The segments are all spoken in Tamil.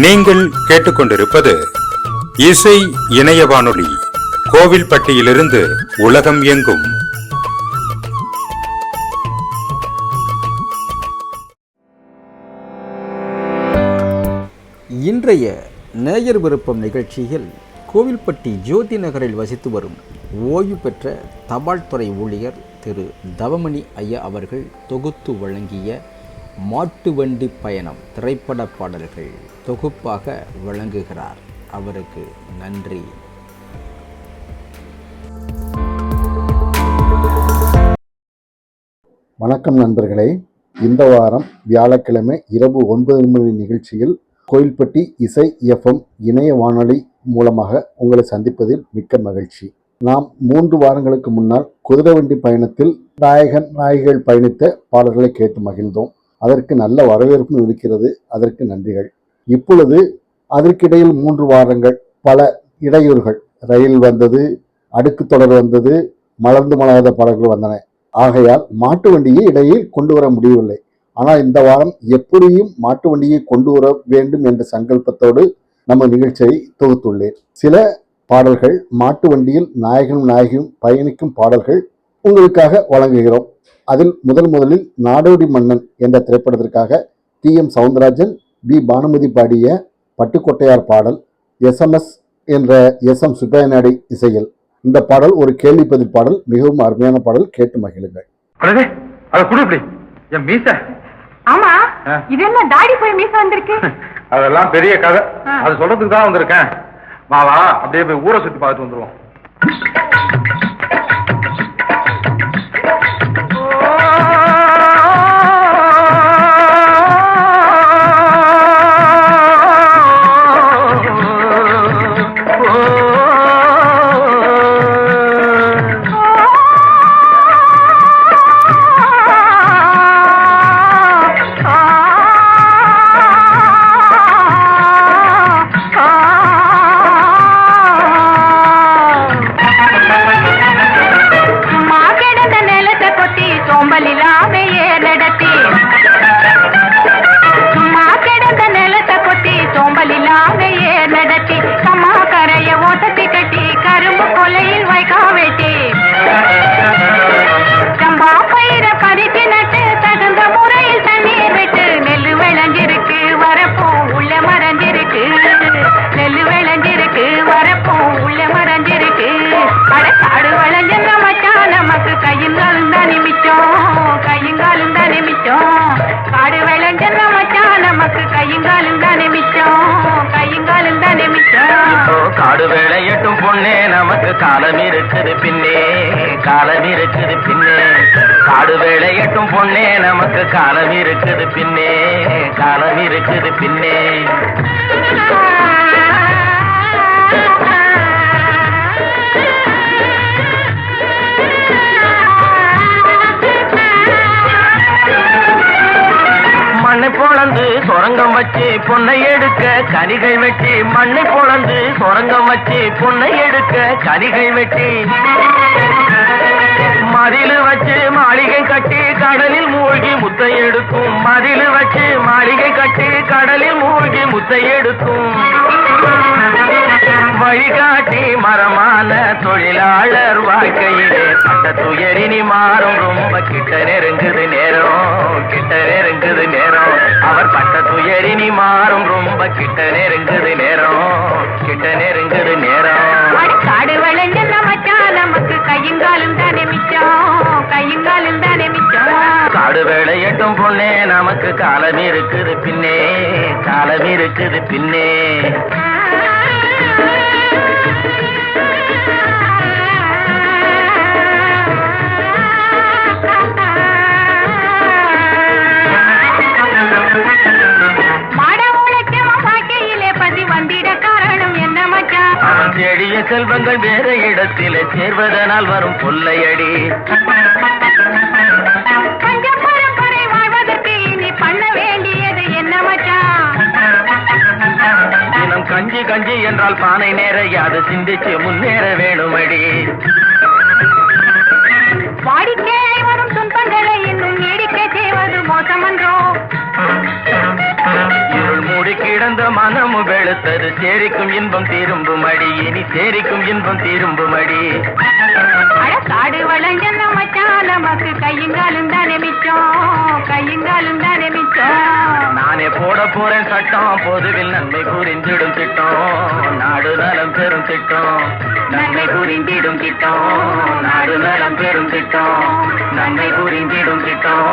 நீங்கள் கேட்டுக்கொண்டிருப்பது இசை இணைய வானொலி, கோவில்பட்டியிலிருந்து உலகம் எங்கும். இன்றைய நேயர் விருப்பம் நிகழ்ச்சியில் கோவில்பட்டி ஜோதி நகரில் வசித்து வரும் ஓய்வு பெற்ற தபால் துறை ஊழியர் திரு தவமணி ஐயா அவர்கள் தொகுத்து வழங்கிய மாட்டு வண்டி பயணம் திரைப்பட பாடல்கள் தொகுப்பாக வழங்குகிறார். அவருக்கு நன்றி. வணக்கம் நண்பர்களே. இந்த வாரம் வியாழக்கிழமை இரவு 9 மணி நிகழ்ச்சியில் கோவில்பட்டி இசை எஃப்எம் இணைய வானொலி மூலமாக உங்களை சந்திப்பதில் மிக்க மகிழ்ச்சி. நாம் 3 வாரங்களுக்கு முன்னால் குதிரை வண்டி பயணத்தில் நாயகன் நாயகிகள் பயணித்த பாடல்களை கேட்டு மகிழ்ந்தோம். அதற்கு நல்ல வரவேற்பும் இருக்கிறது. அதற்கு நன்றிகள். இப்பொழுது அதற்கிடையில் 3 வாரங்கள் பல இடையூறுகள், ரயில் வந்தது, அடுக்கு தொடர் வந்தது, மலர்ந்து மலராத பாடல்கள் வந்தன. ஆகையால் மாட்டு வண்டியை இடையில் கொண்டு வர முடியவில்லை. ஆனால் இந்த வாரம் எப்படியும் மாட்டு வண்டியை கொண்டு வர வேண்டும் என்ற சங்கல்பத்தோடு நம்ம நிகழ்ச்சியை தொகுத்துள்ளேன். சில பாடல்கள் மாட்டு வண்டியில் நாயகனும் நாயகியும் பயணிக்கும் பாடல்கள் உங்களுக்காக வழங்குகிறோம். அதில் முதலில் நாடோடி மன்னன் என்ற திரைப்படத்திற்காக டி.எம். சவுந்தரராஜன், பி. பானுமதி பாடிய பட்டுக்கோட்டையார் பாடல், SMS என்ற S.M. சுப்பையநாடி இசையில். இந்த பாடல் ஒரு கேள்வி பதில் பாடல், மிகவும் அருமையான பாடல். கேட்டு மகிழுங்கள். அதெல்லாம் பெரிய கதை, அது சொல்றதுக்கு தான் வந்திருக்கேன். மாவா அப்படியே போய் ஊரை சுத்தி பார்த்து வந்துருவோம். காடு வேலையட்டும் பொண்ணே, நமக்கு காலம் இருக்குது பின்னே, காலம் இருக்குது பின்னே. காடு வேலையட்டும் பொண்ணே, நமக்கு காலம் இருக்குது பின்னே, காலம் இருக்குது பின்னே. மண்ணை பொழந்து சொரங்கம் வச்சு பொன்னை எடுக்க கனிகள் வெட்டி, மண்ணை பொழந்து சொரங்கம் வச்சு பொன்னை எடுக்க கனிகள் வெட்டி, மதிலு வச்சு மாளிகை கட்டி கடலில் மூழ்கி முத்தை எடுக்கும், மதிலு வச்சு மாளிகை கட்டி கடலில் மூழ்கி முத்தை எடுக்கும். வழிகாட்டி மரமான தொழிலாளர் வாழ்க்கையிலே பட்ட துயரினி மாறும், ரொம்ப கிட்ட நெருங்குது நேரம், கிட்ட நெருங்குது நேரம். அவர் பட்ட துயரினி மாறும், ரொம்ப கிட்ட நெருங்குது நேரம், கிட்ட நெருங்குது நேரம். காடு வளைஞ்ச நமக்கு கையுங்காலும் தானே மிச்சம், கையுங்காலும் தானே மிச்சம். காடு வேலையட்டும் பொண்ணே, நமக்கு காலம் இருக்குது பின்னே, காலம் இருக்குது பின்னே. தேடிய செல்வங்கள் வேற இடத்திலே சேர்வதனால் வரும் கொள்ளையடி. பரம்பரை வாழ்வதற்கு இனி பண்ண வேண்டியது என்ன மச்சான்? தினம் கஞ்சி கஞ்சி என்றால் பானை நேர யாது சிந்திச்சு முன்னேற வேணுமடி. வாடிக்கையாய் வரும் துன்பங்களை இன்னும் நீடிக்க செய்வது மோசமன்றோ? இருள் மூடி கிடந்த மனமும் வெளுத்தது. சேரிக்கும் இன்பம் திரும்பும் அடி, இனி சேரிக்கும் இன்பம் திரும்பும் அடி. காடு வளஞ்சந்த மச்சான் நமக்கு கையுங்காலும் தானே மிச்சம், கையுங்காலும் தானே மிச்சம். நானே போட போறேன் சட்டம், பொதுவில் நன்மை புரிந்திடும் திட்டம், நாடு நலம் பெறும் திட்டம், நன்மை புரிந்திடும் திட்டம், நாடு நலம் பெறும் திட்டம், நன்மை புரிந்திடும் திட்டம்,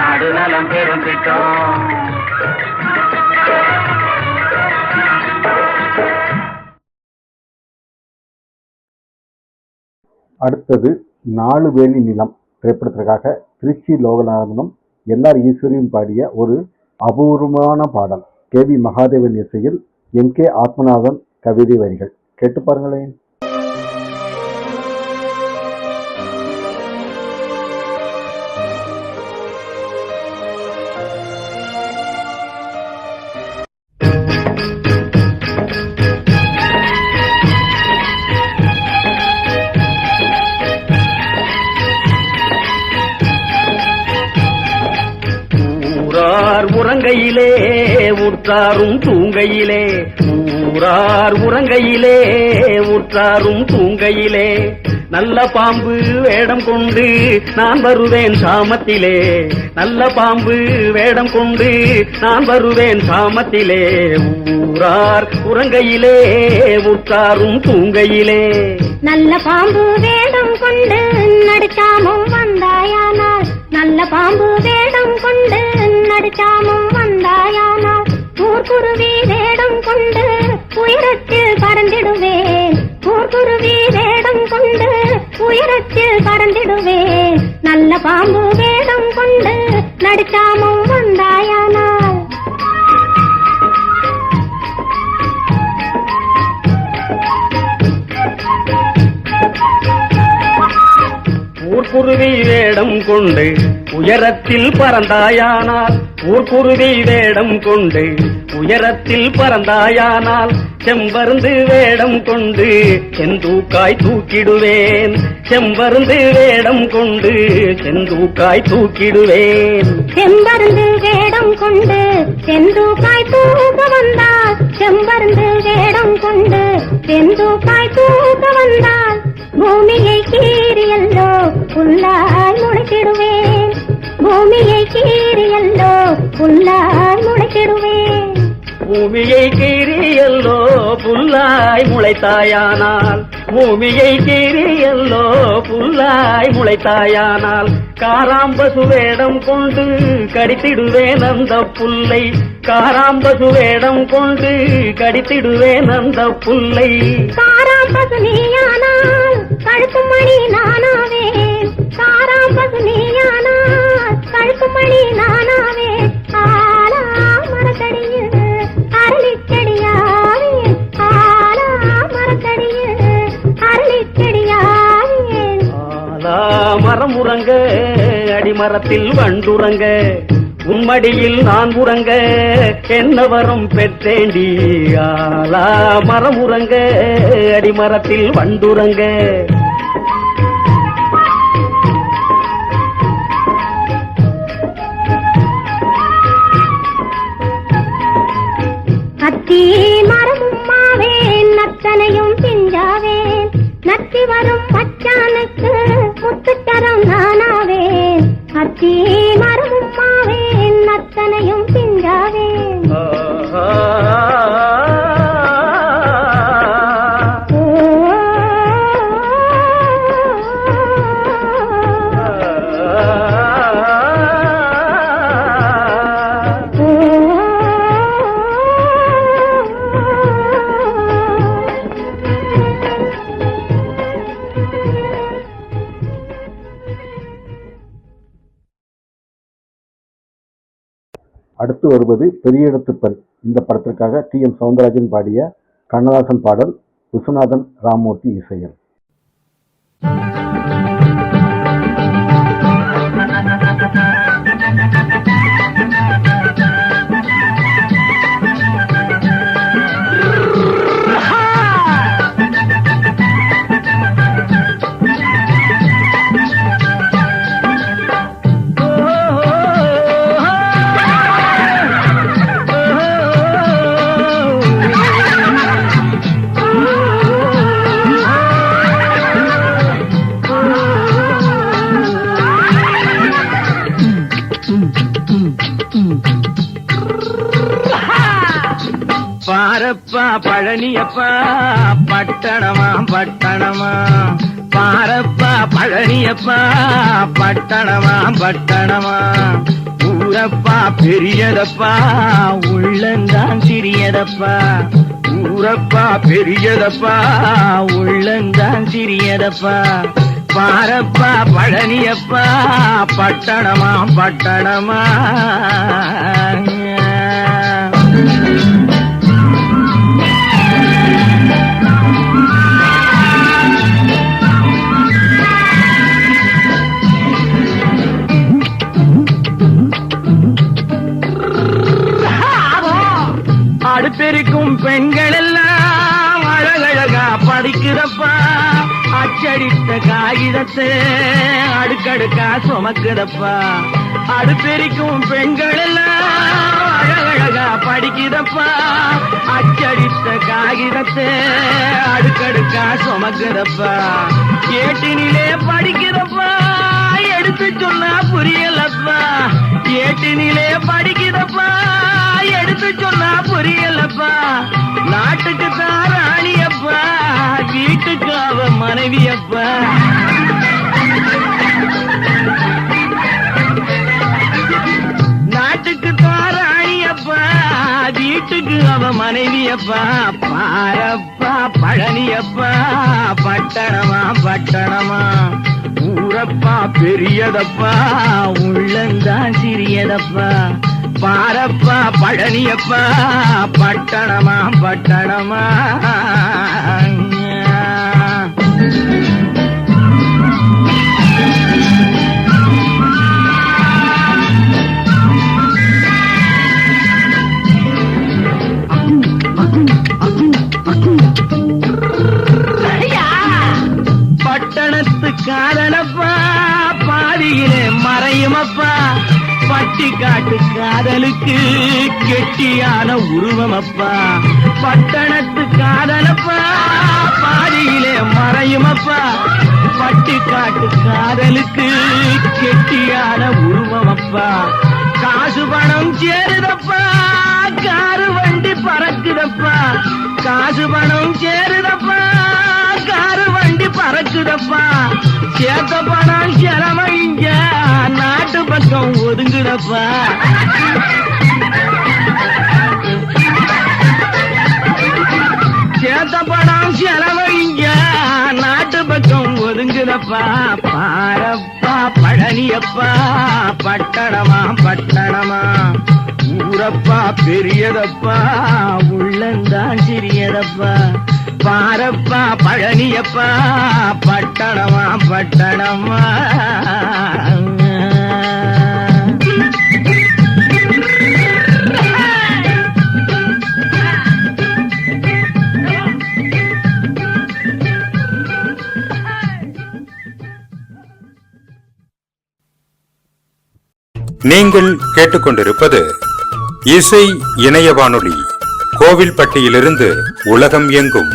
நாடு நலம் பெறும் திட்டம். அடுத்தது 4 வேலி நிலம் திரைப்படத்திற்காக திருச்சி லோகநாதனும் எல்ஆர் ஈஸ்வரியும் பாடிய ஒரு அபூர்வமான பாடல். கேவி மகாதேவன் இசையில் எம் கே ஆத்மநாதன் கவிதை வரிகள். கேட்டு பாருங்களேன். உறங்கையிலே உற்றாரும் தூங்கையிலே, ஊரார் உறங்கையிலே உற்றாரும் தூங்கையிலே, நல்ல பாம்பு வேடம் கொண்டு நான் வருவேன் சாமத்திலே, நல்ல பாம்பு வேடம் கொண்டு நான் வருவேன் சாமத்திலே, ஊரார் உறங்கையிலே உற்றாரும் தூங்கையிலே. நல்ல பாம்பு வேடம் கொண்டு நடிச்சாமும் வந்தாயானால், நல்ல பாம்பு வேடம் கொண்டு நடிச்சாமும் வந்தாயானால், ஊர்குருவி வேடம் கொண்டு உயரத்தில் பறந்திடுவேன், ஊர்குருவி வேடம் கொண்டு உயரத்தில் பறந்திடுவேன், நல்ல பாம்பு வேடம் கொண்டு நடிச்சாமும் வந்தாயானால். ஊர்குருவி வேடம் கொண்டு உயரத்தில் பறந்தாயானால், ஊர்குருவி வேடம் கொண்டு உயரத்தில் பறந்தாயானால், செம்பருந்து வேடம் கொண்டு செந்தூக்காய் தூக்கிடுவேன், செம்பருந்து வேடம் கொண்டு செந்தூக்காய் தூக்கிடுவேன். செம்பருந்து வேடம் கொண்டு செந்தூக்காய் தூக்க வந்தால், செம்பருந்து வேடம் கொண்டு செந்தூக்காய் தூக்க வந்தால், பூமியை கீரியல்லோ புல்லாய் முளைத்திடுவேன், பூமியை கீரியல்லோ புல்லாய் முளைத்திடுவேன். பூமியை கீரியல்லோ புல்லாய் முளைத்தாயானால், பூமியை கீரியல்லோ புல்லாய் முளைத்தாயானால், காராம்பசு வேடம் கொண்டு கடித்திடுவேன் அந்த புல்லை, காராம்பசு வேடம் கொண்டு கடித்திடுவேன் அந்த புல்லை. காராம்பசு நீயானால் கழுத்து மணி நானாவேன், காராம்பசு நீயானால் கழுத்து மணி நானாவேன், ஆலா மரத்தடியில் அரளிச்செடியாவேன், ஆலா மரத்தடியில் அரளிச்செடியாவேன். ஆலா மரம் உறங்க அடிமரத்தில் வண்டுறங்க, உன்மடியில் நான் உறங்க என்ன வரம் பெற்றேண்டி, ஆலா மரம் உறங்க அடிமரத்தில் வண்டுறங்க. அத்தி மரமும் மாவேன் நத்தனையும் பிஞ்சாவேன், நத்தி வரும் மச்சானுக்கு முத்துச்சரம் நானாவேன், அத்தி மரமும் மாவேன் நத்தனையும் பிஞ்சாவேன். அடுத்து வருவது பெரிய இடத்து பெண். இந்த படத்திற்காக டி.எம். சௌந்தரராஜன் பாடிய கண்ணதாசன் பாடல், விஸ்வநாதன் ராமமூர்த்தி இசையில். பாரப்பா பழனியப்பா பட்டணமா பட்டணமா பாரப்பா பழனியப்பா பட்டணமா பட்டணமா ஊரப்பா பெரியதப்பா உள்ளந்தான் சிறியதப்பா ஊரப்பா பெரியதப்பா உள்ளந்தான் சிறியதப்பா பாரப்பா பழனியப்பா பட்டணமா பட்டணமா அடுப்பெருக்கும் பெண்கள் எல்லாம் அழகழகா படிக்கிறப்பா அச்சடித்த காகிதத்தை அடுக்கடுக்கா சுமக்குதப்பா அடுப்பெருக்கும் பெண்கள் எல்லாம் அழகழகா படிக்கிறப்பா அச்சடித்த காகிதத்தை அடுக்கடுக்கா சுமக்குதப்பா ஏட்டினிலே படிக்கிறப்பா எடுத்து சொன்னா புரியலப்பா ஏட்டினிலே படிக்கிறப்பா எடுத்து சொன்னா புரியலப்பா நாட்டுக்கு தான் ராணியப்பா வீட்டுக்கு அவ மனைவியப்பா நாட்டுக்கு தான் ராணியப்பா வீட்டுக்கு அவ மனைவியப்பா பாரப்பா பழனியப்பா பட்டணமா பட்டணமா ஊரப்பா பெரியதப்பா உள்ளந்தான் சிறியதப்பா பாரப்பா பழனியப்பா பட்டணமா பட்டணமா பட்டணத்து காதலப்பா பாதியிலே மறையுமப்பா பட்டி காட்டு காதலுக்கு கெட்டியான உருவமப்பா பட்டணத்து காதலப்பா பாதியிலே மறையுமப்பா பட்டி காட்டு காதலுக்கு கெட்டியான உருவமப்பா காசு பணம் சேருதப்பா காரு வண்டி பறக்குதப்பா காசு பணம் சேருதப்பா காரு வண்டி பறக்குதப்பா சேத்த பணம் செலவழிங்க நாட்டு பக்கம் ஒதுங்குதப்பா சேத்த பணம் செலவழிங்க நாட்டு பக்கம் ஒதுங்குதப்பா பாரப்பா பழனியப்பா பட்டணமா பட்டணமா ஊரப்பா பெரியதப்பா உள்ளந்தான் சிறியதப்பா பாரப்பா பழனியப்பா பட்டணமா பட்டணமா நீங்கள் கேட்டுக்கொண்டிருப்பது இசை இணைய வானொலி கோவில்பட்டியிலிருந்து உலகம் எங்கும்.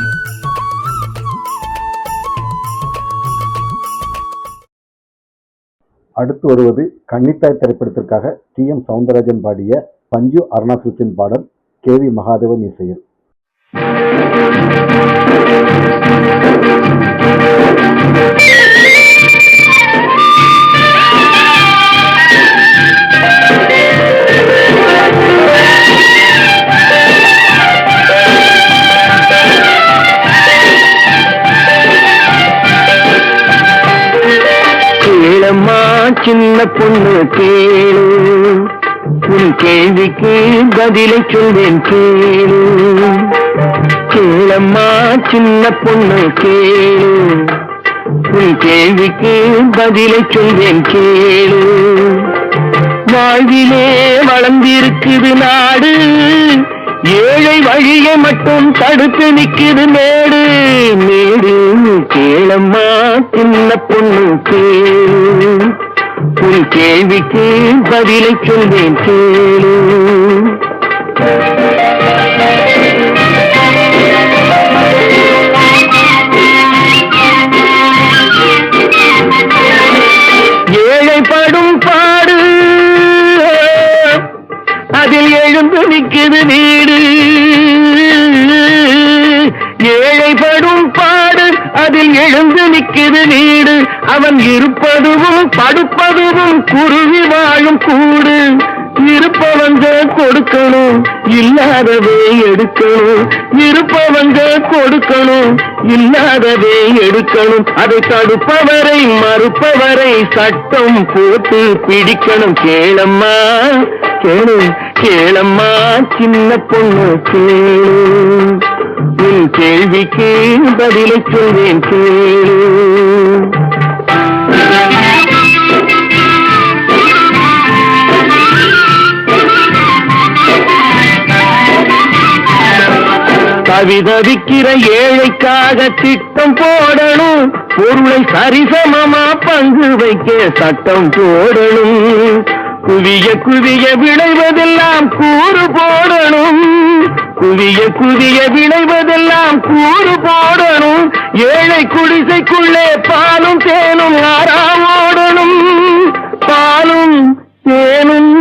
அடுத்து வருவது கன்னித்தாய் திரைப்படத்திற்காக டி.எம். சௌந்தரராஜன் பாடிய பஞ்சு அருணாசலத்தின் பாடல் கே.வி. மகாதேவன் இசையில். கேளம்மா சின்ன பொண்ணு கேளு உன் கேள்விக்கு பதிலை சொல்வேன் கேளு கேளம்மா சின்ன பொண்ணு கேளு உன் கேள்விக்கு பதிலை சொல்வேன் கேளு வாழ்விலே வளர்ந்திருக்குது நாடு ஏழை வழியை மட்டும் தடுத்து நிக்குது மேடு மேடு கேளம்மா சின்ன பொண்ணு கேளு உன் கேள்விக்கு பதிலை சொல்வேன் கேளு ஏழைப்படும் பாடு அதில் எழுந்து நிற்குது வீடு அதில் எழுந்து நிற்குது வீடு. அவன் இருப்பதுவும் படுப்பதுவும் குருவி வாழும் கூடு. இருப்பவங்க கொடுக்கணும், இல்லாதவே எடுக்கணும். இருப்பவங்க கொடுக்கணும், இல்லாதவே எடுக்கணும். அதை தடுப்பவரை மறுப்பவரை சட்டம் போட்டு பிடிக்கணும். கேளம்மா கேளு, கேளம்மா சின்ன பொண்ணு கேளு. உன் கேள்விக்கு பதிலை சொல்வேன் கேளு. தவிதவிக்கிற ஏழைக்காக திட்டம் போடணும். பொருளை சரிசமமா பங்கு வைக்க சட்டம் போடணும். குவிய குவிய விளைவதெல்லாம் கூறு போடணும். குவிய குவிய விளைவதெல்லாம் கூறு போடணும். ஏழை குடிசைக்குள்ளே பாலும் தேனும் ஆறா ஓடணும். பாலும் தேனும்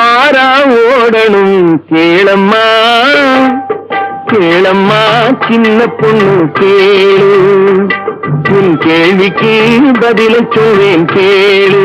ஆறா ஓடணும். கேளம்மா கேளம்மா சின்ன பொண்ணு கேளு. உன் கேள்விக்கு பதிலை சொல்வேன் கேளு.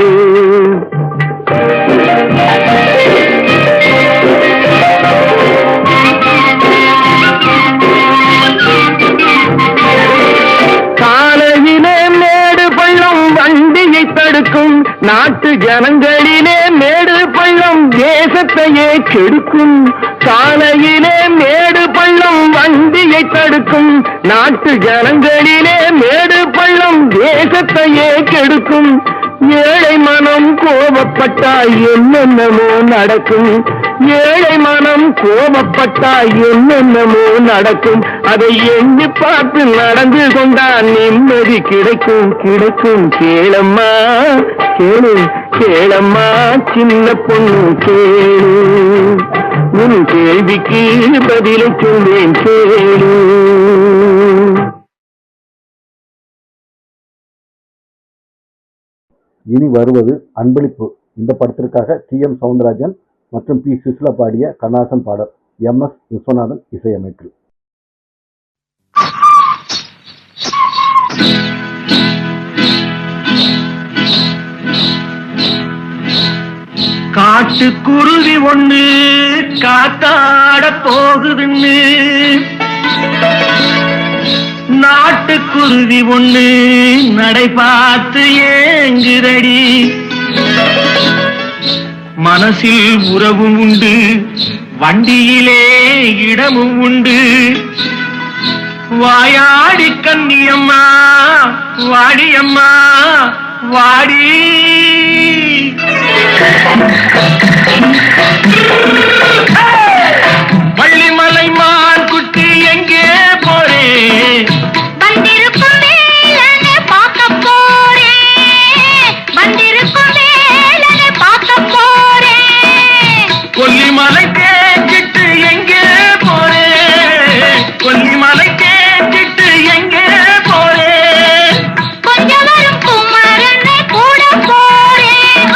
காலையிலே மேடு பள்ளம் வண்டியை தடுக்கும். நாட்டு ஜனங்களிலே மேடு பள்ளம் தேசத்தையே கெடுக்கும். சாலையிலே மேடு பள்ளம் வண்டியை தடுக்கும். நாட்டு ஜனங்களிலே மேடு பள்ளம் தேசத்தையே கெடுக்கும். ஏழை மனம் கோபப்பட்டால் என்னென்னமோ நடக்கும். ஏழை மனம் கோபப்பட்டால் என்னென்னமோ நடக்கும். அதை எண்ணி பார்த்து நடந்து கொண்டால் நிம்மதி கிடைக்கும் கிடைக்கும். கேளம்மா கேளு, கேளம்மா சின்ன பொண்ணு கேளு. உன் கேள்விக்கு பதிலை சொல்வேன் கேளு. இனி வருவது அன்பளிப்பு. இந்த படத்திற்காக டி.எம். சவுந்தரராஜன் மற்றும் பி. சுசிலா பாடிய கண்ணாசன் பாடல், எம்.எஸ். விஸ்வநாதன் இசையமைப்பில். காட்டுக்குருவி ஒண்ணு காத்தாட போகுதுன்னு நாட்டுக்குருவி ஒண்ணு நடை பார்த்து ஏங்குதடி. மனசில் உறவும் உண்டு, வண்டியிலே இடமும் உண்டு. வாயாடி கண்ணியம்மா வாடியம்மா வாடி. வள்ளிமலை மான் குட்டி எங்கே போறே? வந்திருக்கும் வேலனை பார்க்க போறேன். வந்திருக்கும் வேலனை பார்க்க போறேன். கொல்லிமலை கேட்டுட்டு எங்கே போறே? கொல்லிமலை கேட்டுட்டு எங்கே போறே? கொஞ்சம் வரும் குமாரனை கூட போறேன்.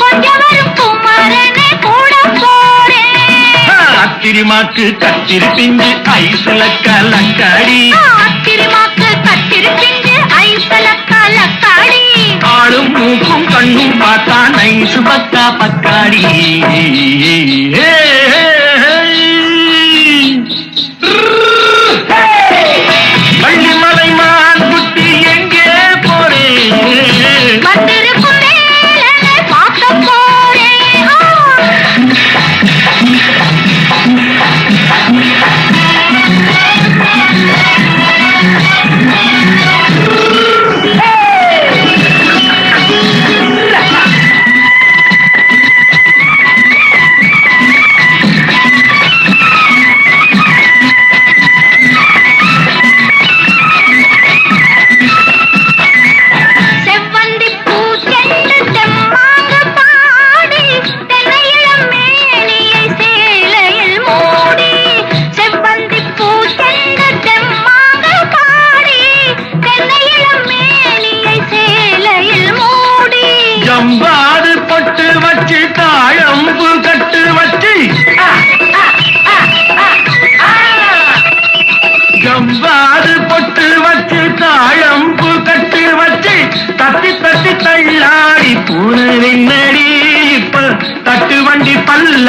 கொஞ்சம் வரும் குமாரனை கூட போறேன். அத்திரிமாக்கு கத்திருப்பிஞ்சு ஐசுல கலக்காடி. அத்திரிமாக்கு கத்திருப்பிஞ்சு ஐசுல கலக்காடி. ஆளும் மூக்கும் கண்ணும் பார்த்தா நைசு பக்கா பக்காடி. வள்ளிமலை மான் குட்டி எங்கே போறே? வந்திருக்கும் வேலனை பார்க்க போறேன்.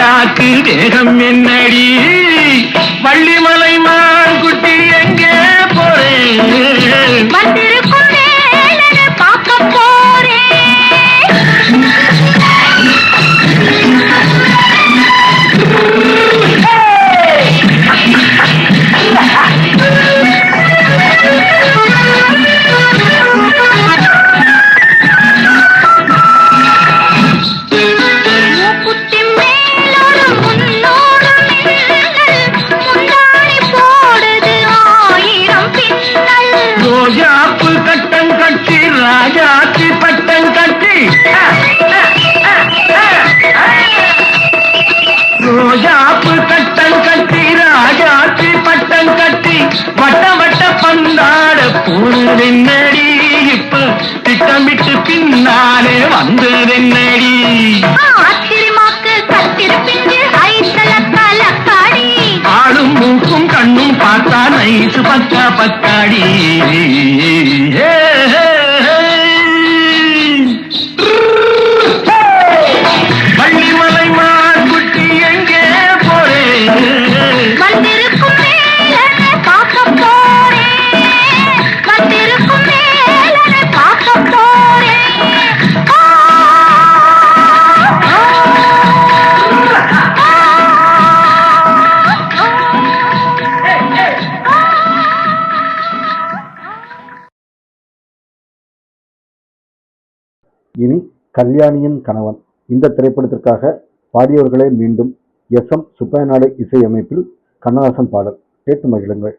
பல்லாக்கு வேகம் என்னடி வள்ளிமலை மான் குட்டி எங்கே போறேன் வந்திருக்கும் வேலனை பார்க்க போறேன் மூக்குத்தி மேலோடு முன்னோடு மின்னல் முந்தாணி போடுது 1000 பின்னல் ரோஜாப்பு கட்டம் கட்டி ராஜாத்தி பட்டம் கட்டி ரோஜாப்பு கட்டம் கட்டி ராஜாத்தி பட்டம் கட்டி வட்ட வட்ட பந்தாட போனதென்னடி இப்ப திட்டமிட்டு பின்னாலே வந்ததென்னடி ஆத்திரமாக்கு கத்திருப்பிஞ்சு ஐத்தல கலக்காடி ஆளும் மூக்கும் கண்ணும் பார்த்தா நைசு பக்கா பக்காடி வள்ளிமலை மான் குட்டி எங்கே போறேன் வந்திருக்கும் வேலனை பார்க்க போறேன் வந்திருக்கும் வேலனை பார்க்க போறேன் இனி கல்யாணியின் கணவன் இந்த திரைப்படத்திற்காக பாடியவர்களே மீண்டும் எஸ்.எம். சுப்பையநாடு இசையமைப்பில் கண்ணதாசன் பாடல் கேட்டு மகிழுங்கள்.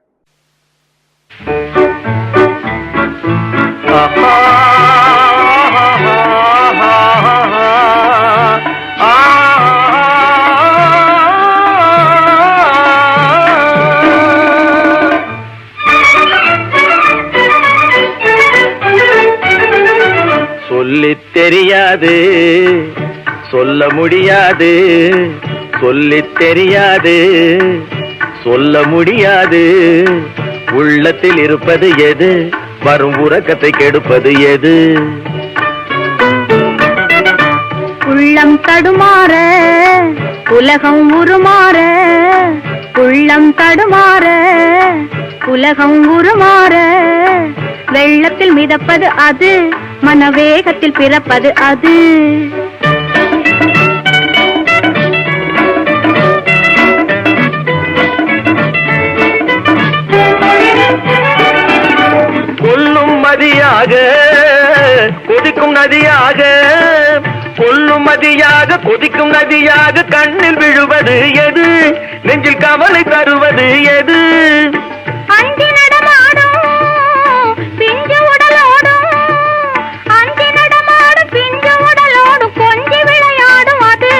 சொல்லித் தெரியாது சொல்ல முடியாது சொல்லித் தெரியாது சொல்ல முடியாது உள்ளத்தில் இருப்பது எது வரும் உறக்கத்தை கெடுப்பது எது உள்ளம் தடுமாற உலகம் உருமாற உள்ளம் தடுமாற உலகம் உருமாற வெள்ளத்தில் மிதப்பது அது மனவேகத்தில் பிறப்பது அது கொல்லும் மதியாக கொதிக்கும் நதியாக கொல்லும் மதியாக கொதிக்கும் நதியாக கண்ணில் விழுவது எது நெஞ்சில் கவலை தருவது எது அஞ்சி நடமாடும் பிஞ்சு உடலோடும் அஞ்சி நடமாடும் பிஞ்சு உடலோடும் கொஞ்சி விளையாடும் அது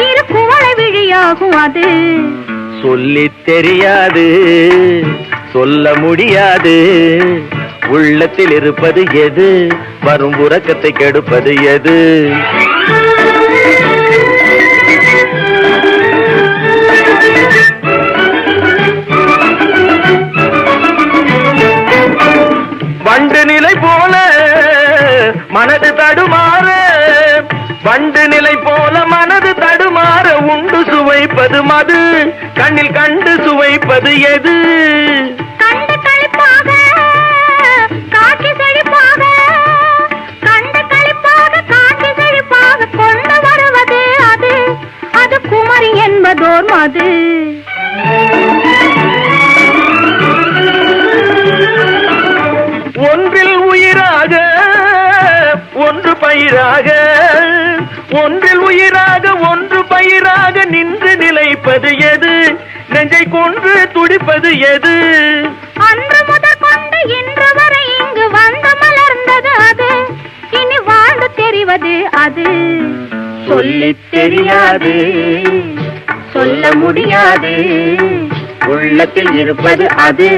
இரு குவளை விழியாகும் அது சொல்லித் தெரியாது சொல்ல முடியாது உள்ளத்தில் இருப்பது எது வரும் உறக்கத்தை கெடுப்பது எது வண்டு நிலை போல மனது தடுமாற வண்டு நிலை போல மனது தடுமாற உண்டு சுவைப்பது மது கண்ணில் கண்டு சுவைப்பது எது கண்டு களிப்பாக காட்சி செழிப்பாக கண்டு களிப்பாக காட்சி செழிப்பாக கொண்டு வருவது அது அது குமரி என்பதோர் மது ஒன்றில் உயிராக ஒன்று பயிராக ஒன்றில் உயிராக ஒன்று பயிராக நின்று நிலைப்பது எது நெஞ்சை கொன்று துடிப்பது எது அன்று முதற் கொண்டு இன்று வரை இங்கு வந்து மலர்ந்தது அது இனி வாழ்ந்து தெரிவது அது சொல்லித் தெரியாது சொல்ல முடியாது உள்ளத்தில் இருப்பது அது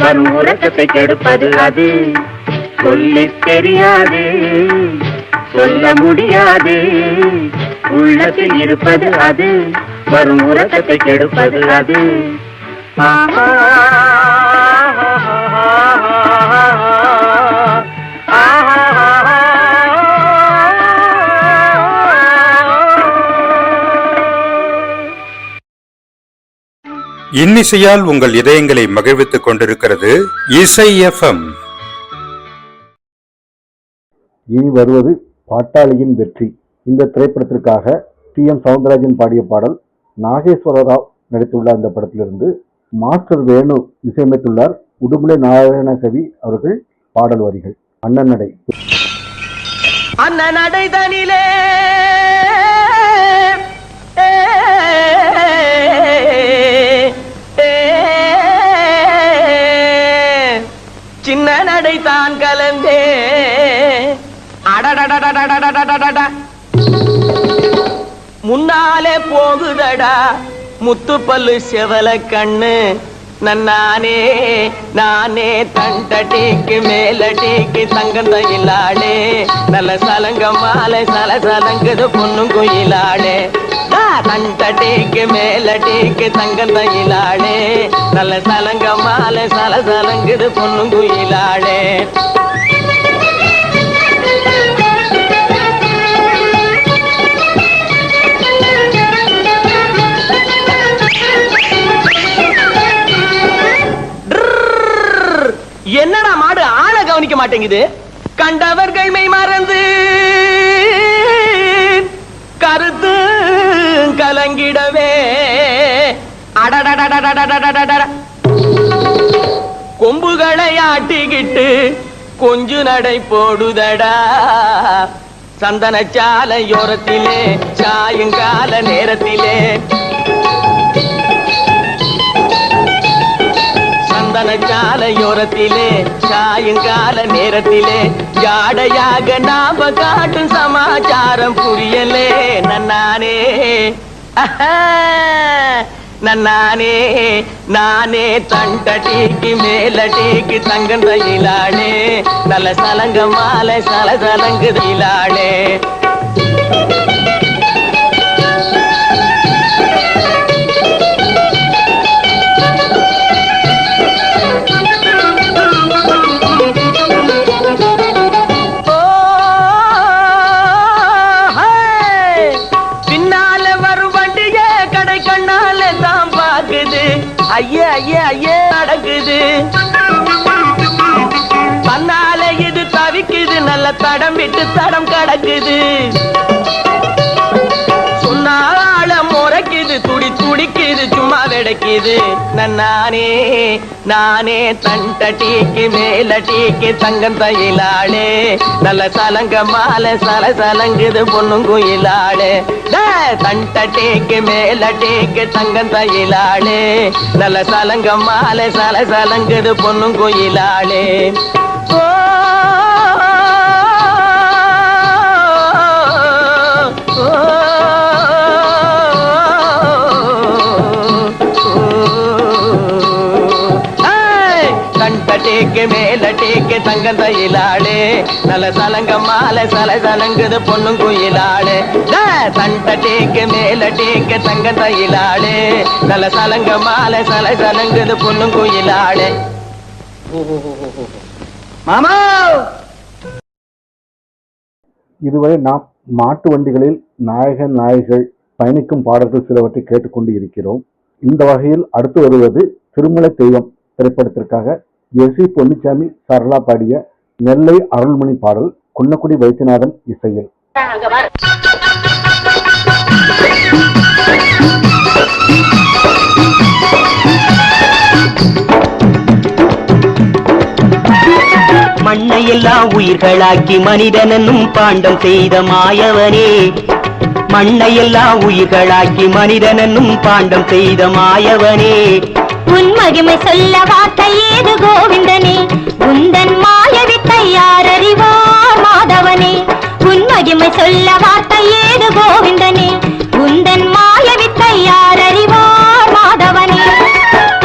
வரும் உறக்கத்தை கெடுப்பது அது சொல்லித் தெரியாது சொல்ல முடியாது உள்ளத்தில் இருப்பது அது வரும் உறக்கத்தை கெடுப்பது அது ஆஹா இன்னிசையால் உங்கள் இதயங்களை மகிழ்வித்துக் கொண்டிருக்கிறது இசை FM. இனி வருவது பாட்டாளியின் வெற்றி. இந்த திரைப்படத்திற்காக T.M. சவுந்தரராஜன் பாடிய பாடல். நாகேஸ்வர ராவ் நடித்துள்ள அந்த படத்திலிருந்து மாஸ்டர் வேணு இசையமைத்துள்ளார். உடுமலை நாராயணகவி அவர்கள் பாடல் வரிகள். அண்ணன் நடை. அண்ணன் நடை தனிலே சின்ன நடை தான் கலந்தே அடடடடடடடடடடா முன்னாலே போகுதடா முத்துப்பல்லு செவல கண்ணு நன்னானே நானே தண்டடிக்கு மேலடிக்கு தங்கந்தையிலாளே நல்ல சலங்க மாலை சலசலங்குது பொண்ணும் குயிலாளே தண்டடிக்கு மேலடிக்கு தங்கந்தையிலாளே நல்ல சலங்க மாலை சலசலங்குது பொண்ணும் குயிலாளே என்னடா மாடு ஆளை கவனிக்க மாட்டேங்குது. கண்டவர்கள் மெய் மறந்து கருத்து கலங்கிடவே அடடடடடடடடட கொம்புகளை ஆட்டிக்கிட்டு கொஞ்சு நடை போடுதடா சந்தன சாலையோரத்திலே சாயங்கால நேரத்திலே சாலையோரத்திலே சாயங்கால நேரத்திலே ஜாடையாக நாம காட்டும் சமாச்சாரம் புரியலே நன்னானே நன்னானே நானே தண்டடிக்கு மேலடிக்கு தங்கந்தையிலாளே நல்ல சலங்க மாலை சலசலங்குதிலாளே ஐயே ஐயே ஐயே நடக்குது தன்னால இது தவிக்குது நல்ல தடம் விட்டு தடம் கடக்குது சொன்னால முறைக்குது துடி துடிக்குது சும்மா வெடைக்குது நன்னானே நானே தண்டடிக்கு மேலடிக்கு தங்கம் தையிலாளே நல்ல சலங்க மாலை சலசலங்குது பொண்ணும் குயிலாளே தண்டடிக்கு மேலடிக்கு தங்கம் தையிலாளே நல்ல சலங்க மாலை சலசலங்குது பொண்ணும் குயிலாளே கண்டடிக்கு மேலடிக்கு தங்கந்தையிலாளே நல்ல சலங்க மாலை சலசலங்குது பொண்ணும் குயிலாளே தண்டடிக்கு மேலடிக்கு தங்கந்தையிலாளே நல்ல சலங்க மாலை சலசலங்குது பொண்ணும் குயிலாளே மாமா. இதுவரை நாம் மாட்டு வண்டிகளில் நாயகன் நாயகிகள் பயணிக்கும் பாடல்கள் சிலவற்றை கேட்டுக்கொண்டு இருக்கிறோம். இந்த வகையில் அடுத்து வருவது திருமலை தெய்வம் திரைப்படத்திற்காக எஸ்.சி. பொன்னுச்சாமி சரளா பாடிய நெல்லை அருள்மணி பாடல். குன்னக்குடி வைத்தியநாதன் இசையில். மண்ணையெல்லாம் உயிர்களாக்கி மனிதனும் பாண்டம் செய்த மாயவனே மண்ணையெல்லாம் உயிர்களாக்கி மனிதனும் பாண்டம் செய்த மாயவனே உன் மகிமை சொல்ல வார்த்தை ஏது கோவிந்தனே உந்தன் மாய வித்தை யார் அறிவார் மாதவனே உன் மகிமை சொல்ல வார்த்தை ஏது கோவிந்தனே உந்தன் மாய வித்தை யார் அறிவார் மாதவனே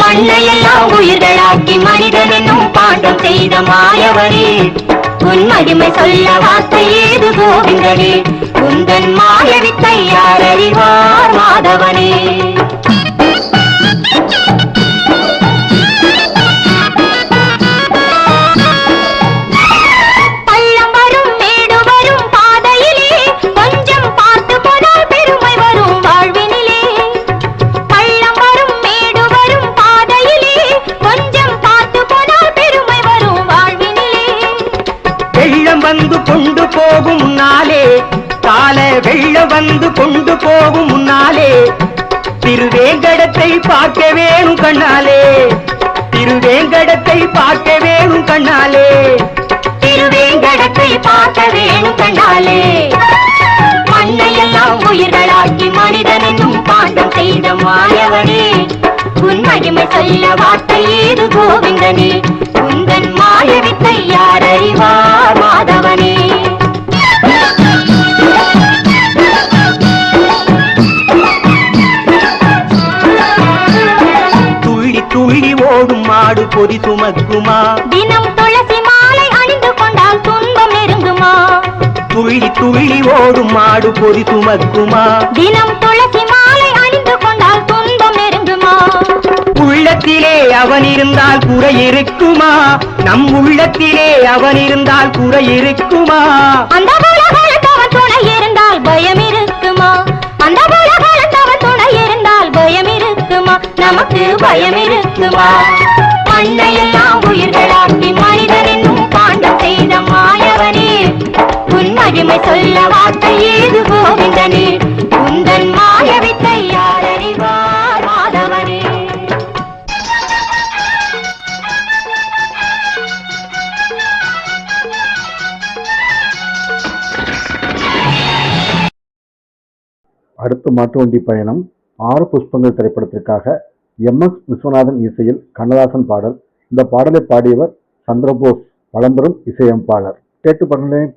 மண்ணையெல்லாம் உயிர்களாக்கி மனிதனும் பாண்டம் செய்த மாயவனே உன் மகிமை சொல்ல வார்த்தை ஏது கோவிந்தனே உந்தன் மாய வித்தை யார் அறிவார் மாதவனே வரும் வேகம் வந்து கொண்டு போகும் முன்னாலே திருவேங்கடத்தை பார்க்க வேணும் கண்ணாலே, திருவேங்கடத்தை பார்க்க வேணும் கண்ணாலே, திருவேங்கடத்தை பார்க்க வேணும் கண்ணாலே. மண்ணையெல்லாம் உயிர்களாக்கி மனிதன் என்னும் பாண்டம் செய்த மாயவனே, உன் மகிமை சொல்ல வார்த்தை ஏது கோவிந்தனே, உந்தன் மாயவித்தை யார் அறிவார் மாதவனே. துள்ளி துள்ளி ஓடும் மாடு பொதி சுமக்குமா, தினம் துளசி மாலை அணிந்து கொண்டால் துன்பம் நெருங்குமா, துள்ளி துள்ளி ஓடும் மாடு பொதி சுமக்குமா, தினம் துளசி மாலை அணிந்து கொண்டால் துன்பம் நெருங்குமா. உள்ளத்திலே அவன் இருந்தால் குறை இருக்குமா, நம் உள்ளத்திலே அவன் இருந்தால் குறை இருக்குமா, அந்த உலகளத்தவன் துணை இருந்தால் பயம் இருக்குமா, அந்த உலகளத்தவன் துணை இருந்தால் பயம் இருக்குமா, நமக்கு பயம் இருக்குமா. மண்ணையெல்லாம் உயிர்களாக்கி மனிதன் என்னும் பாண்டம் செய்த மாயவனே, உன் மகிமை சொல்ல வார்த்தை ஏது கோவிந்தனே, உந்தன் மாயவித்தை யார் அறிவார் மாதவனே. அடுத்த மாட்டு வண்டி பயணம் 6 புஷ்பங்கள் திரைப்படத்திற்காக MS விஸ்வநாதன் இசையில் கண்ணதாசன் பாடல். இந்த பாடலை பாடியவர் சந்திரபோஸ், பழம்பெரும் இசையமைப்பாளர். கேட்டு பாருங்களேன்.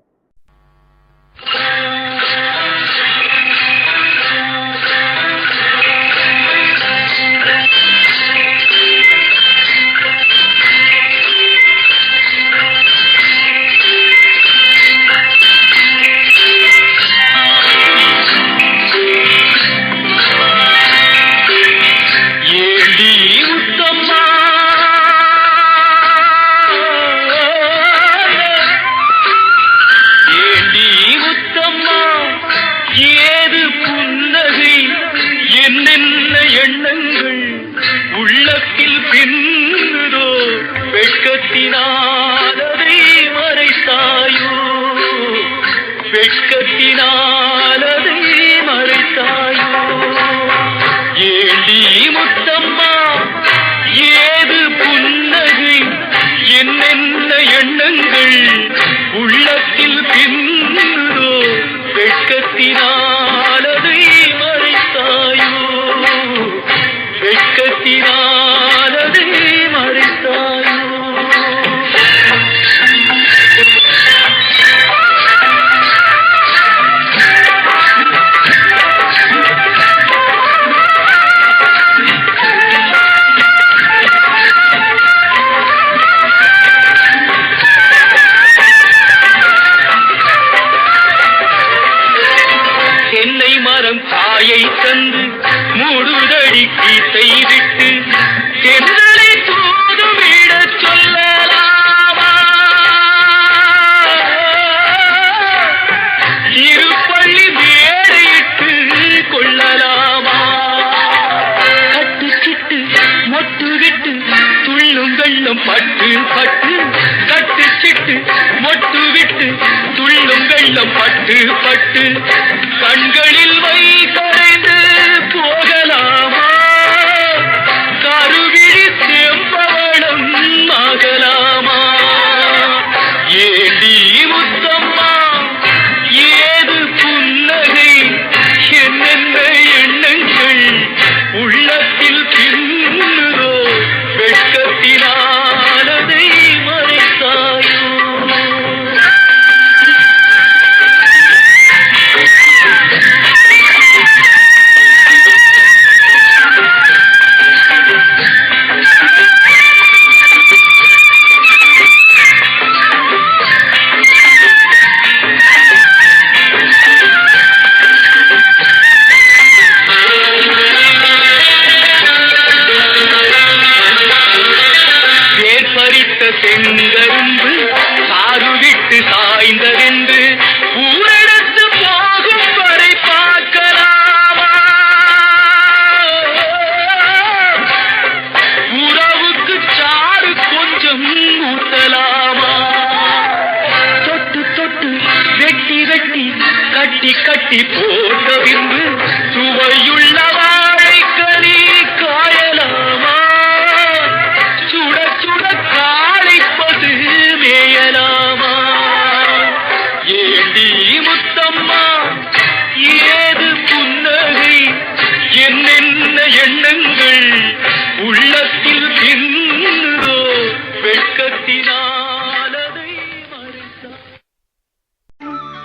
கட்டி கட்டி போட்டு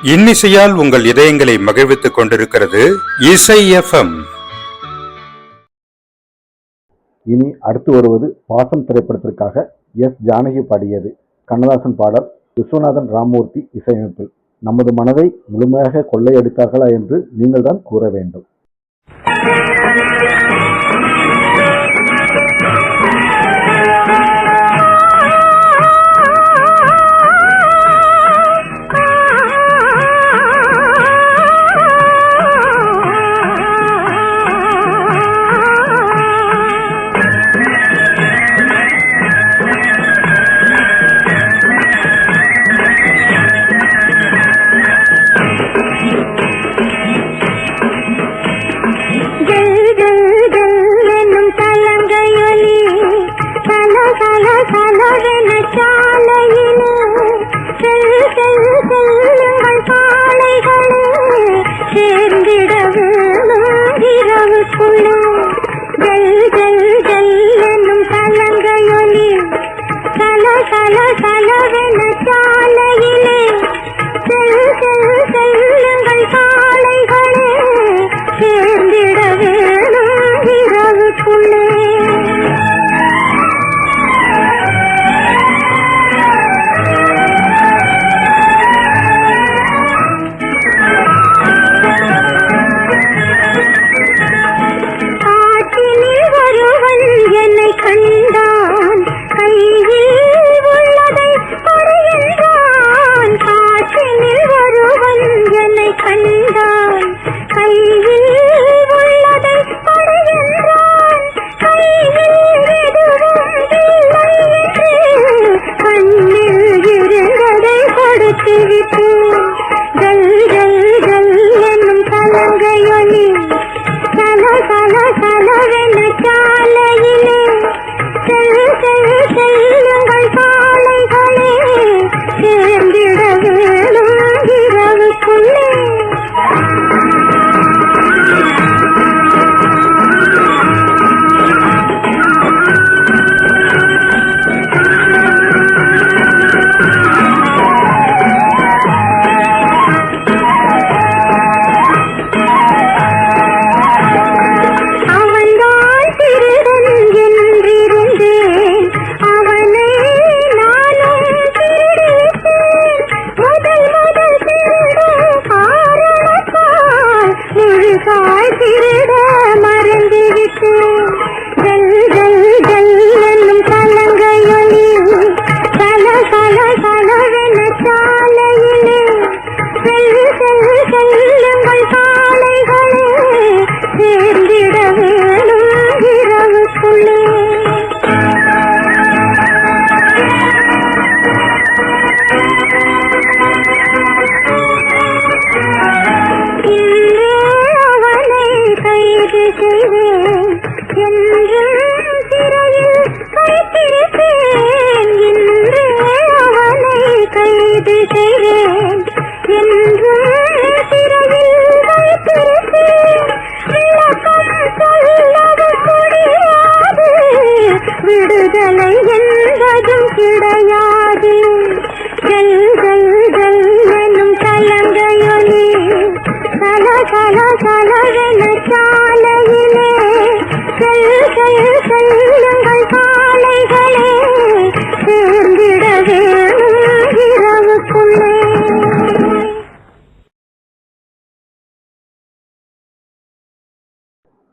இன்னிசையால் உங்கள் இதயங்களை மகிழ்வித்துக் கொண்டிருக்கிறது இசை எஃப்எம். இனி அடுத்து வருவது பாசம் திரைப்படத்திற்காக எஸ் ஜானகி பாடியது. கண்ணதாசன் பாடல், விஸ்வநாதன் ராமமூர்த்தி இசையமைப்பில். நமது மனதை முழுமையாக கொள்ளையடித்தார்களா என்று நீங்கள் தான் கூற வேண்டும்.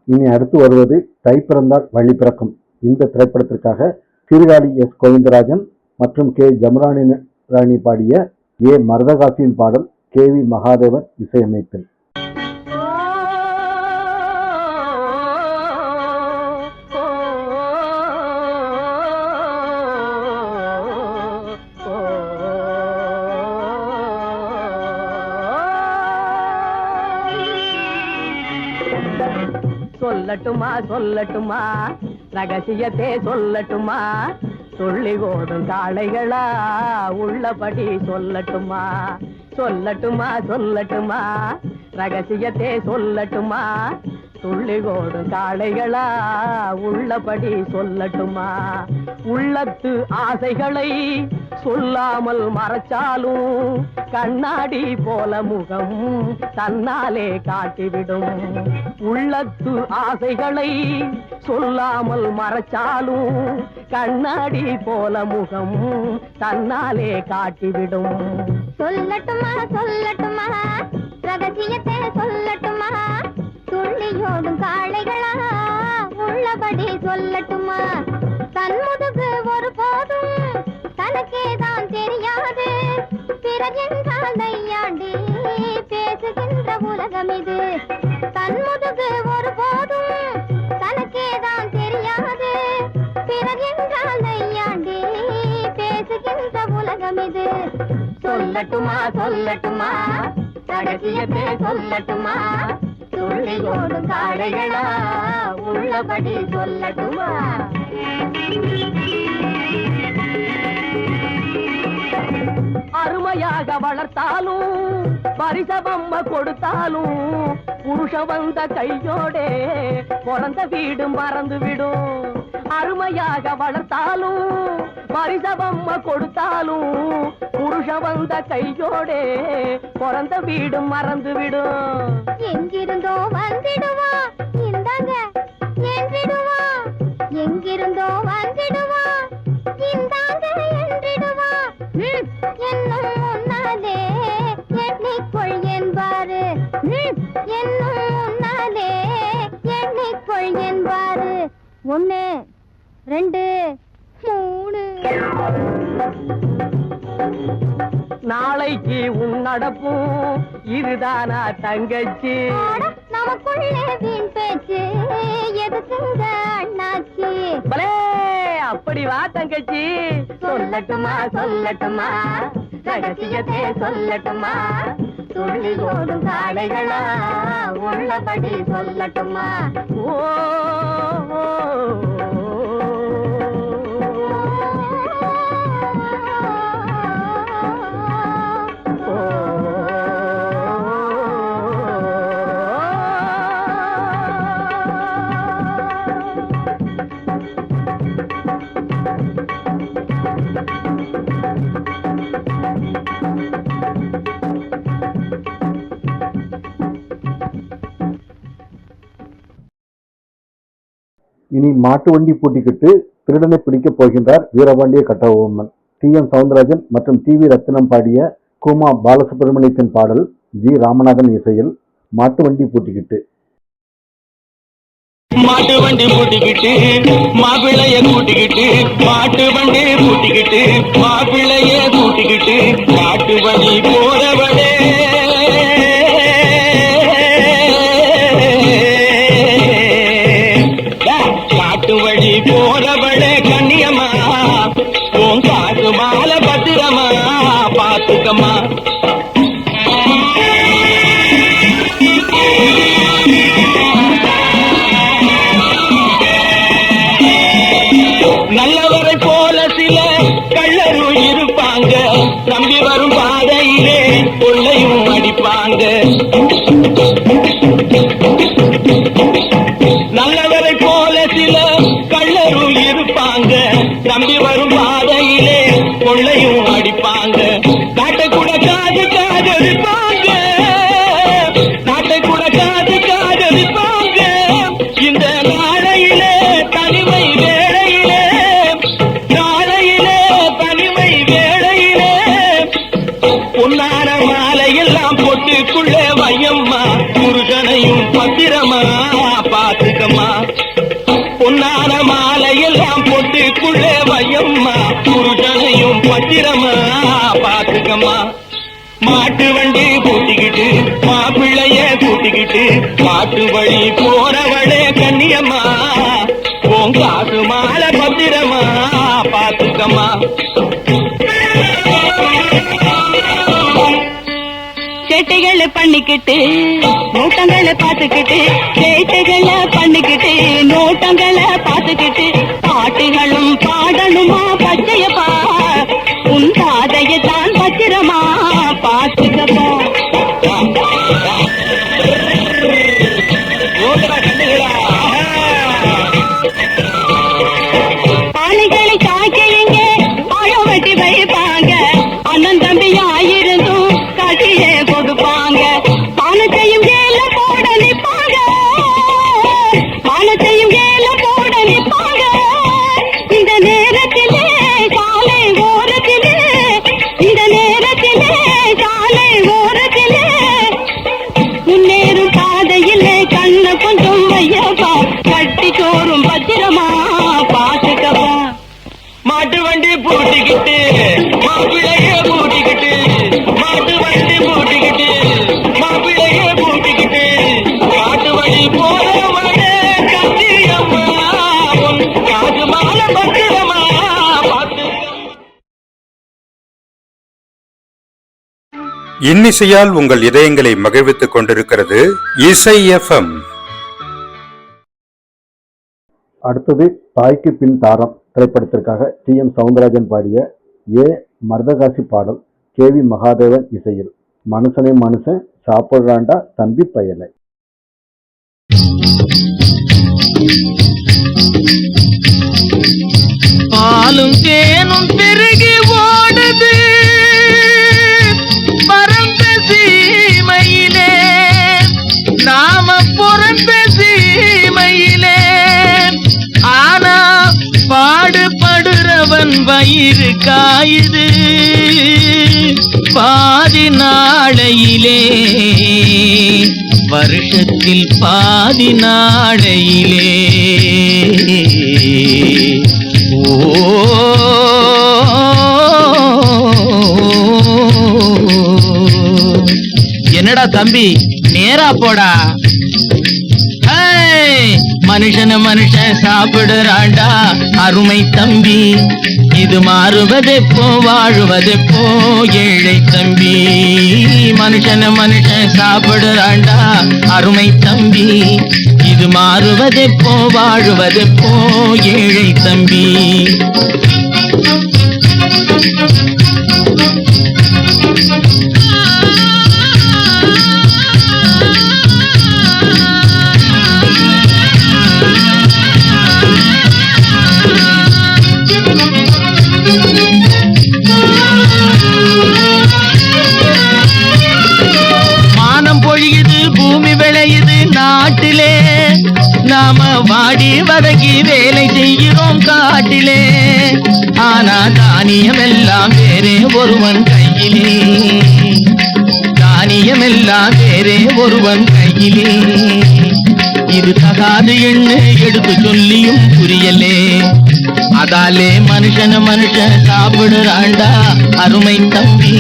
இனி அடுத்து வருவது தை பிறந்தால் வழி பிறக்கும். இந்த திரைப்படத்திற்காக சீர்காழி எஸ் கோவிந்தராஜன் மற்றும் கே ஜமுராணி ராணி பாடிய ஏ மருதகாசியின் பாடல், கே வி மகாதேவன் இசையமைப்பில். சொல்லட்டுமா சொல்லட்டுமா ரகசியத்தை சொல்லட்டுமா, சொல்லி ஓடும் காளைகளா உள்ளபடி சொல்லட்டுமா. சொல்லட்டுமா சொல்லட்டுமா ரகசியத்தை சொல்லட்டுமா, துள்ளி ஓடும் காளைகளா உள்ளபடி சொல்லட்டுமா? உள்ளத்து ஆசைகளை சொல்லாமல் மறைச்சாலும் கண்ணாடி போல முகம் தன்னாலே காட்டிவிடும். உள்ளத்து ஆசைகளை சொல்லாமல் மறைச்சாலும் கண்ணாடி போல முகம் தன்னாலே காட்டிவிடும். சொல்லட்டுமா சொல்லட்டுமா ரகசியத்தை சொல்லட்டுமா? துள்ளியோடும் காளைகளா உள்ளபடி சொல்லட்டுமா? தன்முதுகு ஒரு போதும் தனக்கே தான் தெரியாது. பிறகென்றால் தையாண்டி பேசுகின்ற உலகம் இது. தன்முதுகு ஒரு போதும் தனக்கே தான் தெரியாது. பிறகென்றால் தையாண்டி பேசுகின்ற உலகம் இது. சொல்லட்டுமா சொல்லட்டுமா ரகசியத்தை சொல்லட்டுமா? துள்ளியோடும் காளைகளா உள்ளபடி சொல்லட்டுமா? அருமையாக வளர்த்தாலும் பரிசவம்ம கொடுத்தாலும் புருஷ வந்த கையோடே பிறந்த வீடு மறந்து விடும். அருமையாக வளர்த்தாலும் பரிசவம்ம கொடுத்தாலும் புருஷ வந்த கையோடே பிறந்த வீடு மறந்து விடும். எங்கிருந்தோ வந்திடுவா இந்தாங்க என்றிடுவா. எங்கிருந்தோ வந்திடுவா இந்தாங்க என்றிடுவா. என்னும் முன்னாலே எண்ணிக்கொள் என்பாரு. என்னும் முன்னாலே எண்ணிக்கொள் என்பாரு. 1 2 3. நாளைக்கு உன் நடப்பும் இதுதானா தங்கச்சி? நமக்குள்ளே வீண் பேச்சு எதுக்குங்க அண்ணாச்சி? பலே அப்படி வா தங்கச்சி. சொல்லட்டுமா சொல்லட்டுமா ரகசியத்தை சொல்லட்டுமா? துள்ளி ஓடும் காளைகளா உள்ளபடி சொல்லட்டுமா? ஓ இனி மாட்டு வண்டி பூட்டிக்கிட்டு திருடனை பிடிக்கப் போகின்றார் வீரபாண்டிய கட்டபொம்மன். டி.எம். சௌந்தரராஜன் மற்றும் டி.வி. ரத்னம் பாடிய குமா பாலசுப்ரமணியத்தின் பாடல், ஜி. ராமநாதன் இசையில் மாட்டு வண்டி பூட்டிக்கிட்டு. மாட்டு வண்டி பூட்டிக்கிட்டு மாப்பிள்ளைய கூட்டிக்கிட்டு, மாட்டு வண்டி பூட்டிக்கிட்டு மாப்பிள்ளைய கூட்டிக்கிட்டு, காட்டு வழி போறவளே காட்டு வழி போறவளே கண்ணியம்மா, உன் காசு மால பத்திரமா பாத்துக்கம்மா. நல்லவரை போல சில கள்ளரும் இருப்பாங்க, நம்பி வரும் பாதையிலே கொள்ளையும் அடிப்பாங்க. நல்லவரை போல சில கள்ளரும் இருப்பாங்க, நம்பி வரும் பாதையிலே கொள்ளையும் அடிப்பாங்க. நாட்டை கூட காது காதலிப்பாங்க, நாட்டை கூட காது காதலிப்பாங்க. இந்த நாளையிலே தனிமை வேளையிலே, நாளையிலே தனிமை வேளையிலே பொன்னான மாலையெல்லாம் பொட்டுக்குள்ளே வையம்மா, புருஷனையும் பத்திரமா பாத்துக்கம்மா. பொன்னான மாலையெல்லாம் பொட்டுக்குள்ளே வையம்மா, புருஷனையும் பத்திரமா பாத்துக்கம்மா. மாட்டு வண்டி கூட்டிக்கிட்டு மாப்பிள்ளைய கூட்டிக்கிட்டு, காட்டு வழி போறவளே கண்ணியம்மா, உன் காசு மாலை பத்திரமா பாத்துக்கம்மா. சேட்டைகளை பண்ணிக்கிட்டு நோட்டங்களை பார்த்துக்கிட்டு, சேட்டைகளை பண்ணிக்கிட்டு நோட்டங்களை பார்த்துக்கிட்டு, பாட்டுகளும் பாடணுமா பச்சையப்பா, உன் பாதையை தான் பத்திரமா பார்த்துக்கப்பா. மாட்டு வண்டி பூட்டிக்கிட்டு மாப்பிள்ளைய பூட்டிக்கிட்டு மாட்டு வண்டி பூட்டிக்கிட்டு மாப்பிள்ளைய பூட்டிக்கிட்டு காட்டு வழி போறவனே கத்தியம்மா காது மால பத்திரமா பார்த்து. இன்னிசையால் உங்கள் இதயங்களை மகிழ்வித்துக் கொண்டிருக்கிறது இசை எஃப்எம். அடுத்தது தாய்க்கு பின் தாரம் திரைப்படத்திற்காக டி.எம். சவுந்தரராஜன் பாடிய ஏ மர்தகாசி பாடல் கே.வி. மகாதேவன் இசையில். மனுஷனே மனுஷன் சாப்பிடுறாண்டா தம்பி பயலை. பாலும் தேனும் பெருகி ஓடுது பரந்த சீமையிலே நாம பிறந்த சீமையிலே ஆனா பாடுபடுறவன் வயிறு காயுது பாதி நாளையிலே வருஷத்தில் பாதி நாளையிலே. என்னடா தம்பி நேரா போடா. மனுஷன மனுஷன் சாப்பிடுறாண்டா அருமை தம்பி. இது மாறுவதெப்போ வாழுவதெப்போ ஏழை தம்பி. மனுஷன மனுஷன் சாப்பிடுறாண்டா அருமை தம்பி. இது மாறுவதெப்போ வாழுவதெப்போ ஏழை தம்பி. மானம் பொழியுது பூமி விளையுது நாட்டிலே நாம வாடி வதங்கி வேலை செய்கிறோம் காட்டிலே. ஆனா தானியம் எல்லாம் வேறே ஒருவன் கையிலே. தானியம் எல்லாம் வேறே ஒருவன் கையிலே. இது தகாது என்று எடுத்து சொல்லியும் புரியலே. அதாலே மனுஷன மனுஷன் சாப்பிடுறாண்டா அருமை தம்பி.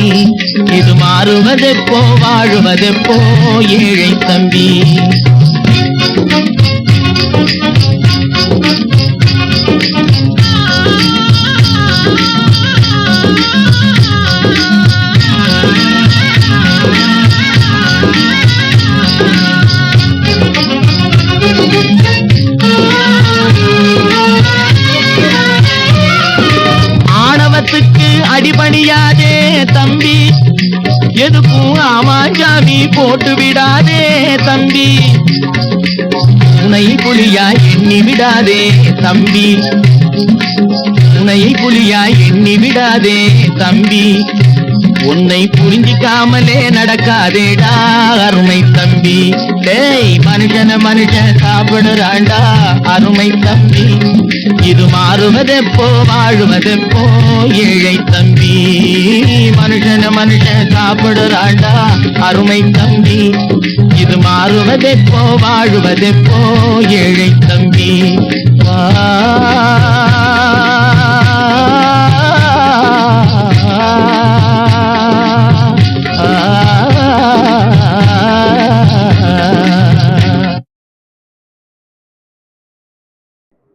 இது மாறுவதெப்போ வாழுவதெப்போ ஏழை தம்பி. ஆணவத்துக்கு அடிபணியாதே தம்பி. எதுக்கும் ஆமாஞ்சாமி போட்டு விடாதே தம்பி. உன்னை புலியா எண்ணி விடாதே தம்பி. உன்னை புலியா எண்ணி விடாதே தம்பி. உன்னை புரிஞ்சிக்காமலே நடக்காதேடா அருமை தம்பி. டேய் மனுஷன மனுஷன் சாப்பிடுறாண்டா அருமை தம்பி. இது மாறுவதெப்போ வாழுவதெப்போ ஏழை தம்பி. மனுஷன மனுஷன் சாப்பிடுறாண்டா அருமை தம்பி. இது மாறுவதெப்போ வாழுவதெப்போ ஏழை தம்பி.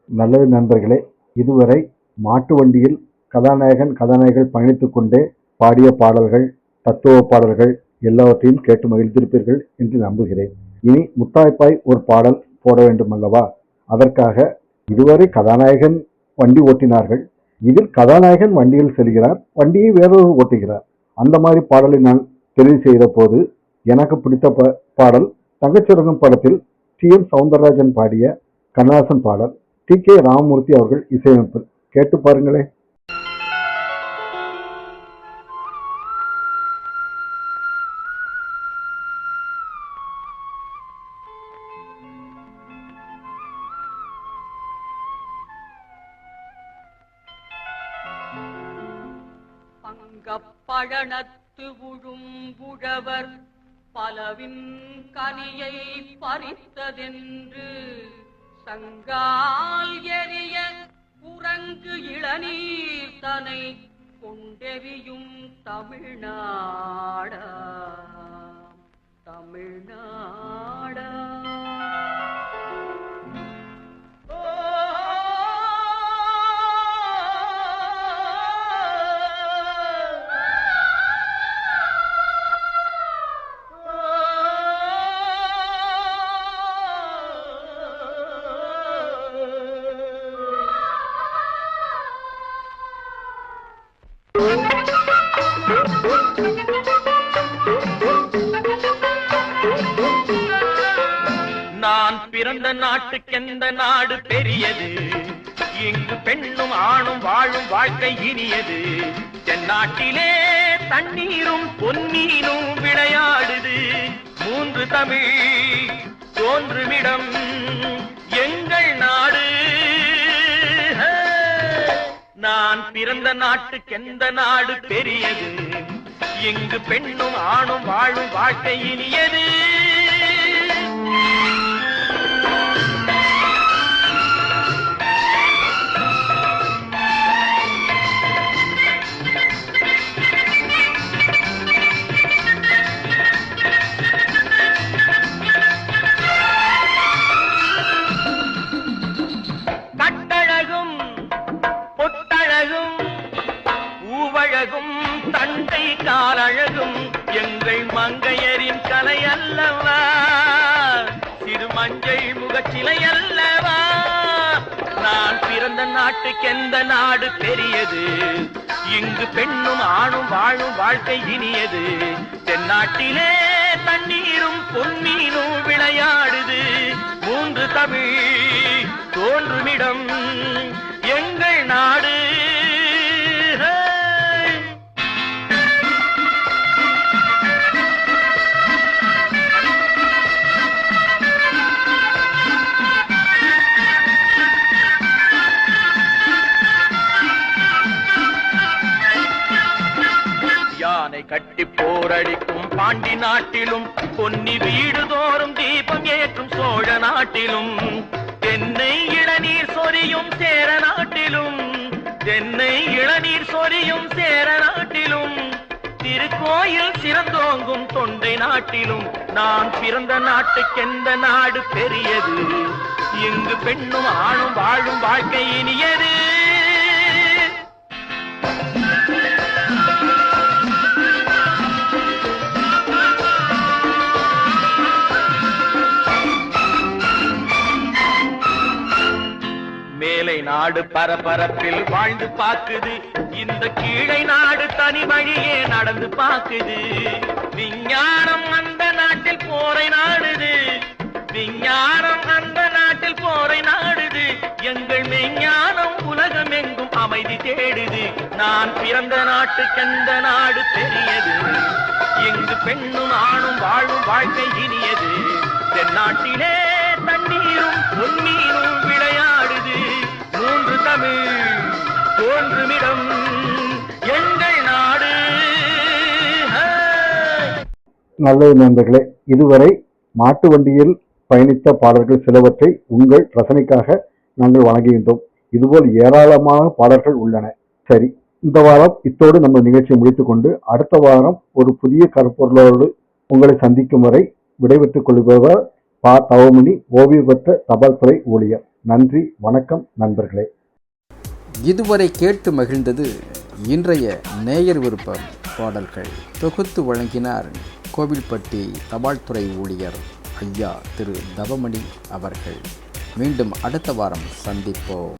நல்லது நண்பர்களே, இதுவரை மாட்டு வண்டியில் கதாநாயகர்கள் பயணித்துக் கொண்டே பாடிய பாடல்கள், தத்துவ பாடல்கள் எல்லாவற்றையும் கேட்டு மகிழ்ந்திருப்பீர்கள் என்று நம்புகிறேன். இனி முத்தாய்ப்பாய் ஒரு பாடல் போட வேண்டும் அல்லவா? அதற்காக இதுவரை கதாநாயகன் வண்டி ஓட்டினார்கள், இதில் கதாநாயகன் வண்டியில் செல்கிறார், வண்டியை வேறொரு ஓட்டுகிறார். அந்த மாதிரி பாடலை நான் தெரிவு செய்த போது எனக்கு பிடித்த பாடல் தங்கச்சுரங்கம் படத்தில் டி.எம். சவுந்தரராஜன் பாடிய கண்ணதாசன் பாடல். டி.கே. ராமமூர்த்தி அவர்கள் இசையமைப்பு. கேட்டு பாருங்களே. பழனத்து உழும்புழவர் பலவின் கனியை பறித்ததென்று சங்கால் எரிய குரங்கு இளநீர் தனை கொண்டெறியும் தமிழ்நாடா தமிழ்நாடா. நான் பிறந்த நாட்டுக்கெந்த நாடு பெரியது, இங்கு பெண்ணும் ஆணும் வாழும் வாழ்க்கை இனியது. தென்னாட்டிலே தண்ணீரும் பொன்னீனும் விளையாடுது, மூன்று தமிழ் தோன்றுமிடம் எங்கள் நாடு. நான் பிறந்த நாட்டுக்கெந்த நாடு பெரியது, இங்கு பெண்ணும் ஆணும் வாழும் வாழ்க்கை இனியது. கட்டழகும் பொட்டழகும் பூவழகும் தண்டை காலழகும் எங்கள் மங்கையரின் கலை அல்லவா, சிறு மஞ்சள் முகச்சிலை அல்லவா. நான் பிறந்த நாட்டுக்கெந்த நாடு பெரியது, இங்கு பெண்ணும் ஆணும் வாழும் வாழ்க்கை இனியது. தென்னாட்டிலே தண்ணீரும் பொன்னீனும் விளையாடுது, மூன்று தமிழ் தோன்றுமிடம் எங்கள் நாடு. யானை கட்டி போரடிக்கும் பாண்டி நாட்டிலும், பொன்னி வீடு தோறும் தீபம் ஏற்றும் சோழ நாட்டிலும், தென்னை இளநீர் சொரியும் சேர நாட்டிலும், தென்னை இளநீர் சொரியும் சேர நாட்டிலும், திருக்கோயில் சிறந்தோங்கும் தொண்டை நாட்டிலும். நான் பிறந்த நாட்டுக்கெந்த நாடு பெரியது, இங்கு பெண்ணும் ஆணும் வாழும் வாழ்க்கை இனியது. மேலை நாடு பரபரப்பில் வாழ்ந்து பாக்குது, இந்த கீழை நாடு தனி வழியே நடந்து பாக்குது. விஞ்ஞானம் அந்த நாட்டில் போரை நாடுது, விஞ்ஞானம் அந்த நாட்டில் போரை நாடுது. எங்கள் மெஞ்ஞானம் உலகம் எங்கும் அமைதி தேடுது. நான் பிறந்த நாட்டுக்கெந்த நாடு பெரியது, இங்கு பெண்ணும் ஆணும் வாழும் வாழ்க்கை இனியது. தென்னாட்டிலே தண்ணீரும் பொன்னீரும் விளையாடுது, மூன்று தமிழ் தோன்றுமிடம் எங்கள் நாடு. நல்லது நண்பர்களே, இதுவரை மாட்டு வண்டியில் பயணித்த பாடல்கள் சிலவற்றை உங்கள் ரசனைக்காக நாங்கள் வழங்குகின்றோம். இதுபோல் ஏராளமான பாடல்கள் உள்ளன. சரி, இந்த வாரம் இத்தோடு நம்ம நிகழ்ச்சியை முடித்துக்கொண்டு அடுத்த வாரம் ஒரு புதிய கருப்பொருளோடு உங்களை சந்திக்கும் வரை விடைபெற்றுக் கொள்பவர் பா. தவமணி, ஓய்வு பெற்ற தபால் துறை ஊழியர். நன்றி, வணக்கம் நண்பர்களே. இதுவரை கேட்டு மகிழ்ந்தது இன்றைய நேயர் விருப்பம் பாடல்கள். தொகுத்து வழங்கினார் கோவில்பட்டி தபால் துறை ஊழியர் ஐயா திரு தவமணி அவர்கள். மீண்டும் அடுத்த வாரம் சந்திப்போம்.